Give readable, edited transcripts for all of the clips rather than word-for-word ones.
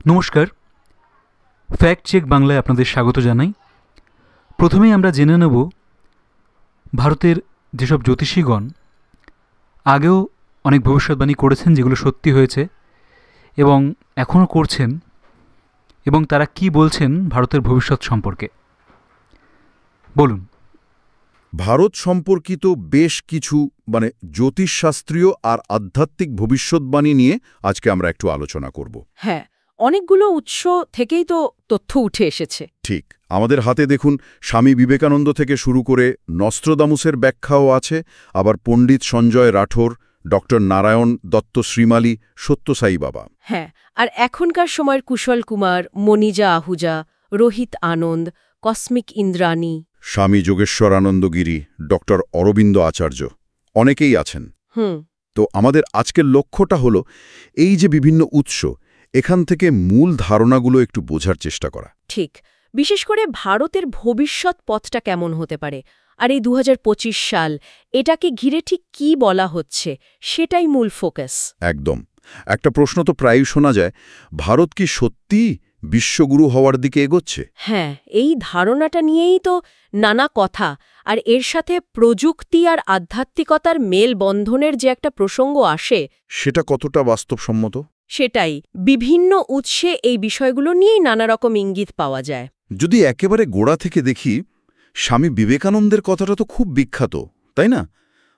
নমস্কার, fact check বাংলায় আপনাদের স্বাগত জানাই। প্রথমেই আমরা জেনে নেব ভারতের যেসব জ্যোতিষীগণ আগেও অনেক ভবিষ্যৎবাণী করেছেন যেগুলো সত্যি হয়েছে এবং এখনও করছেন, এবং তারা কি বলছেন ভারতের ভবিষ্যৎ সম্পর্কে। বলুন। ভারত সম্পর্কিত বেশ কিছু জ্যোতিষশাস্ত্রীয় আর আধ্যাত্মিক ভবিষ্যৎবাণী নিয়ে আজকে আমরা একটু আলোচনা করব। হ্যাঁ, অনেকগুলো উৎস থেকেই তো তথ্য উঠে এসেছে। ঠিক, আমাদের হাতে দেখুন স্বামী বিবেকানন্দ থেকে শুরু করে নস্ট্রাদামুসের ব্যাখ্যাও আছে, আবার পণ্ডিত সঞ্জয় রাঠোর, ডক্টর নারায়ণ দত্ত শ্রীমালী, সত্যসাই বাবা। হ্যাঁ, আর এখনকার সময়ের কুশল কুমার, মনিজা আহুজা, রোহিত আনন্দ, কসমিক ইন্দ্রাণী, স্বামী যোগেশ্বরানন্দ গিরি, ডক্টর অরবিন্দ আচার্য, অনেকেই আছেন। তো আমাদের আজকের লক্ষ্যটা হলো এই যে বিভিন্ন উৎস, এখান থেকে মূল ধারণাগুলো একটু বোঝার চেষ্টা করা। ঠিক, বিশেষ করে ভারতের ভবিষ্যৎ পথটা কেমন হতে পারে, আর এই ২০২৫ সাল এটাকে ঘিরে ঠিক কী বলা হচ্ছে সেটাই মূল ফোকাস। একদম। একটা প্রশ্ন তো প্রায়ই শোনা যায়, ভারত কি সত্যিই বিশ্বগুরু হওয়ার দিকে এগোচ্ছে? হ্যাঁ, এই ধারণাটা নিয়েই তো নানা কথা, আর এর সাথে প্রযুক্তি আর আধ্যাত্মিকতার মেলবন্ধনের যে একটা প্রসঙ্গ আসে, সেটা কতটা বাস্তবসম্মত? সেটাই, বিভিন্ন উৎসে এই বিষয়গুলো নিয়েই নানা রকম ইঙ্গিত পাওয়া যায়। যদি একেবারে গোড়া থেকে দেখি, স্বামী বিবেকানন্দের কথাটা তো খুব বিখ্যাত, তাই না?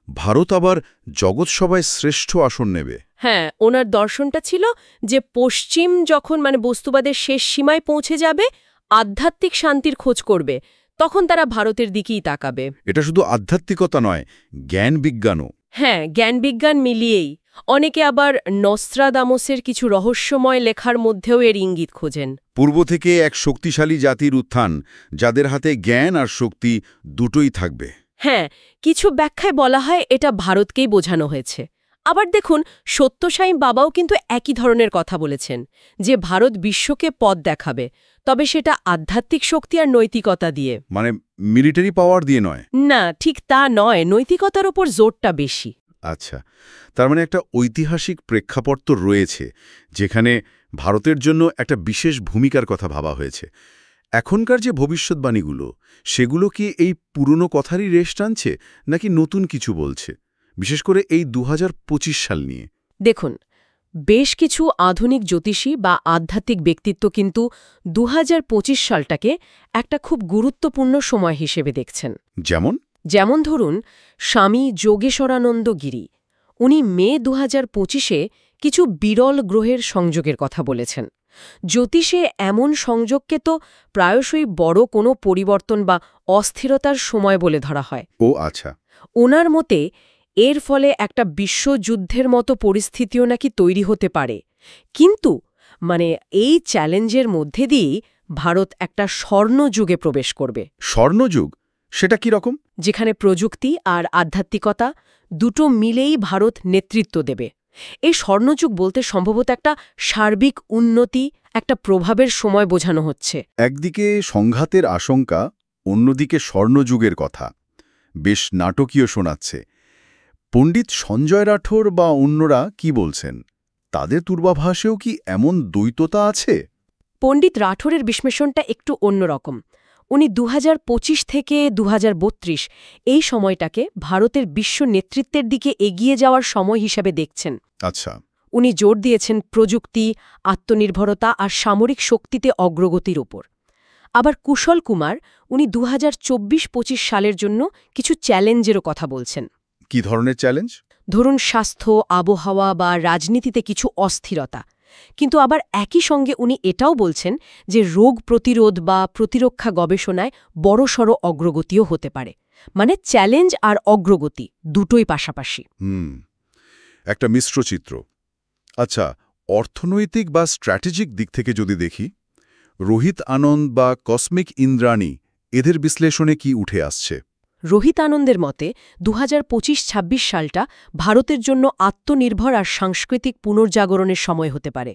ভারত আবার জগৎসভায় শ্রেষ্ঠ আসন নেবে। হ্যাঁ, ওনার দর্শনটা ছিল যে পশ্চিম যখন বস্তুবাদের শেষ সীমায় পৌঁছে যাবে, আধ্যাত্মিক শান্তির খোঁজ করবে, তখন তারা ভারতের দিকেই তাকাবে। এটা শুধু আধ্যাত্মিকতা নয়, জ্ঞান বিজ্ঞানও। হ্যাঁ, জ্ঞান বিজ্ঞান মিলিয়েই। অনেকে আবার নস্ট্রাদামোসের কিছু রহস্যময় লেখার মধ্যেও এর ইঙ্গিত খোঁজেন। পূর্ব থেকে এক শক্তিশালী জাতির উত্থান, যাদের হাতে জ্ঞান আর শক্তি দুটোই থাকবে। হ্যাঁ, কিছু ব্যাখ্যায় বলা হয় এটা ভারতকেই বোঝানো হয়েছে। আবার দেখুন, সত্যসাই বাবাও কিন্তু একই ধরনের কথা বলেছেন, যে ভারত বিশ্বকে পথ দেখাবে, তবে সেটা আধ্যাত্মিক শক্তি আর নৈতিকতা দিয়ে। মিলিটারি পাওয়ার দিয়ে নয়? না, ঠিক তা নয়, নৈতিকতার ওপর জোরটা বেশি। আচ্ছা, তার একটা ঐতিহাসিক প্রেক্ষাপট তো রয়েছে, যেখানে ভারতের জন্য একটা বিশেষ ভূমিকার কথা ভাবা হয়েছে। এখনকার যে ভবিষ্যৎবাণীগুলো, সেগুলো কি এই পুরনো কথারই রেশ টানছে, নাকি নতুন কিছু বলছে, বিশেষ করে এই ২০২৫ সাল নিয়ে? দেখুন, বেশ কিছু আধুনিক জ্যোতিষী বা আধ্যাত্মিক ব্যক্তিত্ব কিন্তু ২০২৫ সালটাকে একটা খুব গুরুত্বপূর্ণ সময় হিসেবে দেখছেন। যেমন ধরুন, স্বামী যোগেশ্বরানন্দ গিরি, উনি মে ২০২৫-এ কিছু বিরল গ্রহের সংযোগের কথা বলেছেন। জ্যোতিষে এমন সংযোগকে তো প্রায়শই বড় কোনো পরিবর্তন বা অস্থিরতার সময় বলে ধরা হয়। ও আচ্ছা। ওনার মতে এর ফলে একটা বিশ্বযুদ্ধের মতো পরিস্থিতিও নাকি তৈরি হতে পারে, কিন্তু এই চ্যালেঞ্জের মধ্যে দিয়েই ভারত একটা স্বর্ণযুগে প্রবেশ করবে। স্বর্ণযুগ? সেটা কি রকম? যেখানে প্রযুক্তি আর আধ্যাত্মিকতা দুটো মিলেই ভারত নেতৃত্ব দেবে। এই স্বর্ণযুগ বলতে সম্ভবত একটা সার্বিক উন্নতি, একটা প্রভাবের সময় বোঝানো হচ্ছে। একদিকে সংঘাতের আশঙ্কা, অন্যদিকে স্বর্ণযুগের কথা। বেশ নাটকীয় শোনাচ্ছে। পণ্ডিত সঞ্জয় রাঠোর বা অন্যরা কি বলছেন? তাদের পূর্বাভাসেও কি এমন দ্বৈততা আছে? পণ্ডিত রাঠোরের বিশ্লেষণটা একটু অন্যরকম। উনি ২০২৫ থেকে ২০৩২ এই সময়টাকে ভারতের বিশ্ব নেতৃত্বের দিকে এগিয়ে যাওয়ার সময় হিসাবে দেখছেন। আচ্ছা। উনি জোর দিয়েছেন প্রযুক্তি, আত্মনির্ভরতা আর সামরিক শক্তিতে অগ্রগতির উপর। আবার কুশল কুমার, উনি ২০২৪-২৫ সালের জন্য কিছু চ্যালেঞ্জেরও কথা বলছেন। কি ধরনের চ্যালেঞ্জ? ধরুন, স্বাস্থ্য, আবহাওয়া বা রাজনীতিতে কিছু অস্থিরতা। কিন্তু আবার একই সঙ্গে উনি এটাও বলছেন যে রোগ প্রতিরোধ বা প্রতিরক্ষা গবেষণায় বড়সড় অগ্রগতিও হতে পারে। চ্যালেঞ্জ আর অগ্রগতি দুটোই পাশাপাশি। একটা মিশ্র চিত্র। আচ্ছা, অর্থনৈতিক বা স্ট্র্যাটেজিক দিক থেকে যদি দেখি, রোহিত আনন্দ বা কসমিক ইন্দ্রাণী, এদের বিশ্লেষণে কি উঠে আসছে? রোহিত আনন্দের মতে ২০২৫-২৬ সালটা ভারতের জন্য আত্মনির্ভর আর সাংস্কৃতিক পুনর্জাগরণের সময় হতে পারে।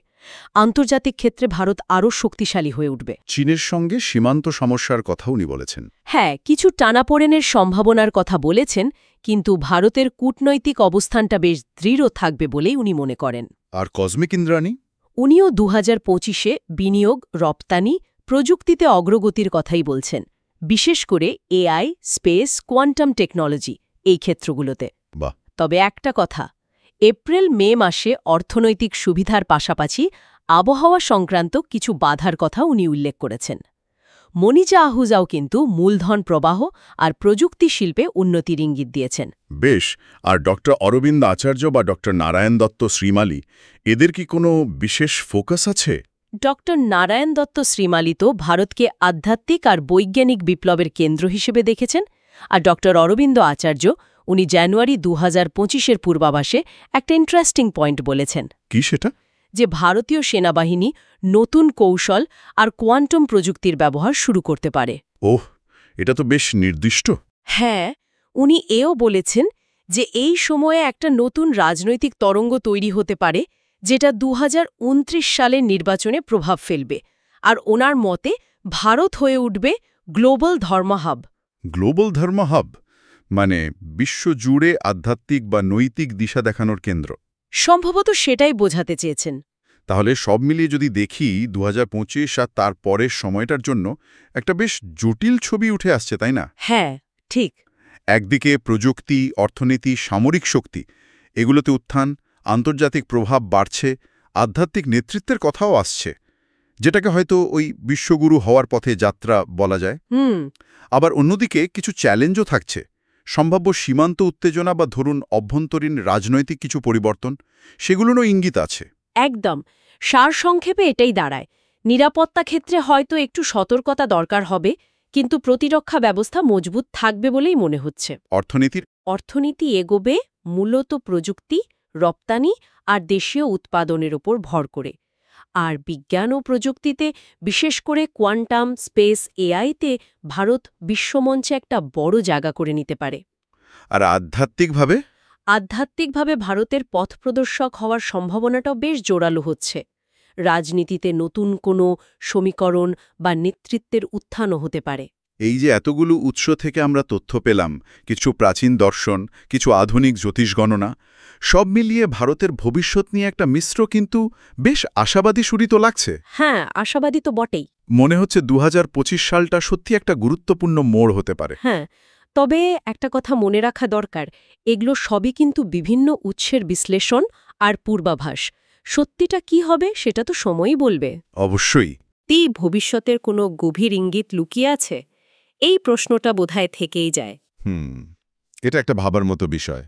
আন্তর্জাতিক ক্ষেত্রে ভারত আরও শক্তিশালী হয়ে উঠবে। চীনের সঙ্গে সীমান্ত সমস্যার কথাও উনি বলেছেন। হ্যাঁ, কিছু টানাপোড়েনের সম্ভাবনার কথা বলেছেন, কিন্তু ভারতের কূটনৈতিক অবস্থানটা বেশ দৃঢ় থাকবে বলেই উনি মনে করেন। আর কসমিক ইন্দ্রাণী? উনিও 2025-এ বিনিয়োগ, রপ্তানি, প্রযুক্তিতে অগ্রগতির কথাই বলছেন, বিশেষ করে এআই, স্পেস, কোয়ান্টাম টেকনোলজি এই ক্ষেত্রগুলোতে। বাহ। তবে একটা কথা, এপ্রিল-মে মাসে অর্থনৈতিক সুবিধার পাশাপাশি আবহাওয়া সংক্রান্ত কিছু বাধার কথা উনি উল্লেখ করেছেন। মনিজা আহুজাও কিন্তু মূলধন প্রবাহ আর প্রযুক্তি শিল্পে উন্নতির ইঙ্গিত দিয়েছেন। বেশ। আর ডক্টর অরবিন্দ আচার্য বা ডক্টর নারায়ণ দত্ত শ্রীমালী, এদের কি কোনো বিশেষ ফোকাস আছে? ডক্টর নারায়ণ দত্ত শ্রীমালী তো ভারতকে আধ্যাত্মিক আর বৈজ্ঞানিক বিপ্লবের কেন্দ্র হিসেবে দেখেছেন, আর ডক্টর অরবিন্দ আচার্য উনি জানুয়ারি 2025-এর পূর্বাভাসে একটা ইন্টারেস্টিং পয়েন্ট বলেছেন। কি সেটা? যে ভারতীয় সেনাবাহিনী নতুন কৌশল আর কোয়ান্টাম প্রযুক্তির ব্যবহার শুরু করতে পারে। ওহ, এটা তো বেশ নির্দিষ্ট। হ্যাঁ, উনি এও বলেছেন যে এই সময়ে একটা নতুন রাজনৈতিক তরঙ্গ তৈরি হতে পারে, যেটা 2029 সালের নির্বাচনে প্রভাব ফেলবে, আর ওনার মতে ভারত হয়ে উঠবে গ্লোবাল ধর্মহাব। গ্লোবাল ধর্ম হাব মানে বিশ্বজুড়ে আধ্যাত্মিক বা নৈতিক দিশা দেখানোর কেন্দ্র। সম্ভবত সেটাই বোঝাতে চেয়েছেন। তাহলে সব মিলিয়ে যদি দেখি 2025 আর তার পরের সময়টার জন্য একটা বেশ জটিল ছবি উঠে আসছে, তাই না? হ্যাঁ, ঠিক। একদিকে প্রযুক্তি, অর্থনীতি, সামরিক শক্তি, এগুলোতে উত্থান, আন্তর্জাতিক প্রভাব বাড়ছে, আধ্যাত্মিক নেতৃত্বের কথাও আসছে, যেটাকে হয়তো ওই বিশ্বগুরু হওয়ার পথে যাত্রা বলা যায়। আবার অন্যদিকে কিছু চ্যালেঞ্জও থাকছে, সম্ভাব্য সীমান্ত উত্তেজনা বা ধরুন অভ্যন্তরীণ রাজনৈতিক কিছু পরিবর্তন, সেগুলোরও ইঙ্গিত আছে। একদম। সারসংক্ষেপে এটাই দাঁড়ায়, নিরাপত্তা ক্ষেত্রে হয়তো একটু সতর্কতা দরকার হবে, কিন্তু প্রতিরক্ষা ব্যবস্থা মজবুত থাকবে বলেই মনে হচ্ছে। অর্থনীতি এগোবে মূলত প্রযুক্তি, রপ্তানি আর দেশীয় উৎপাদনের ওপর ভর করে। আর বিজ্ঞান ও প্রযুক্তিতে, বিশেষ করে কোয়ান্টাম, স্পেস, এআইতে ভারত বিশ্বমঞ্চে একটা বড় জায়গা করে নিতে পারে। আর আধ্যাত্মিকভাবে ভারতের পথপ্রদর্শক হওয়ার সম্ভাবনাটাও বেশ জোরালো হচ্ছে। রাজনীতিতে নতুন কোনো সমীকরণ বা নেতৃত্বের উত্থানও হতে পারে। এই যে এতগুলো উৎস থেকে আমরা তথ্য পেলাম, কিছু প্রাচীন দর্শন, কিছু আধুনিক জ্যোতিষ গণনা, সব মিলিয়ে ভারতের ভবিষ্যৎ নিয়ে একটা মিশ্র কিন্তু বেশ আশাবাদী সুরি তো লাগছে। হ্যাঁ, আশাবাদী তো বটেই। মনে হচ্ছে 2025 সালটা সত্যি একটা গুরুত্বপূর্ণ মোড় হতে পারে। হ্যাঁ, তবে একটা কথা মনে রাখা দরকার, এগুলো সবই কিন্তু বিভিন্ন উৎসের বিশ্লেষণ আর পূর্বাভাস। সত্যিটা কি হবে সেটা তো সময়ই বলবে। অবশ্যই। ভবিষ্যতের কোনো গভীর ইঙ্গিত লুকিয়ে আছে? এই প্রশ্নটা বোধহয় থেকেই যায়। এটা একটা ভাবার মতো বিষয়।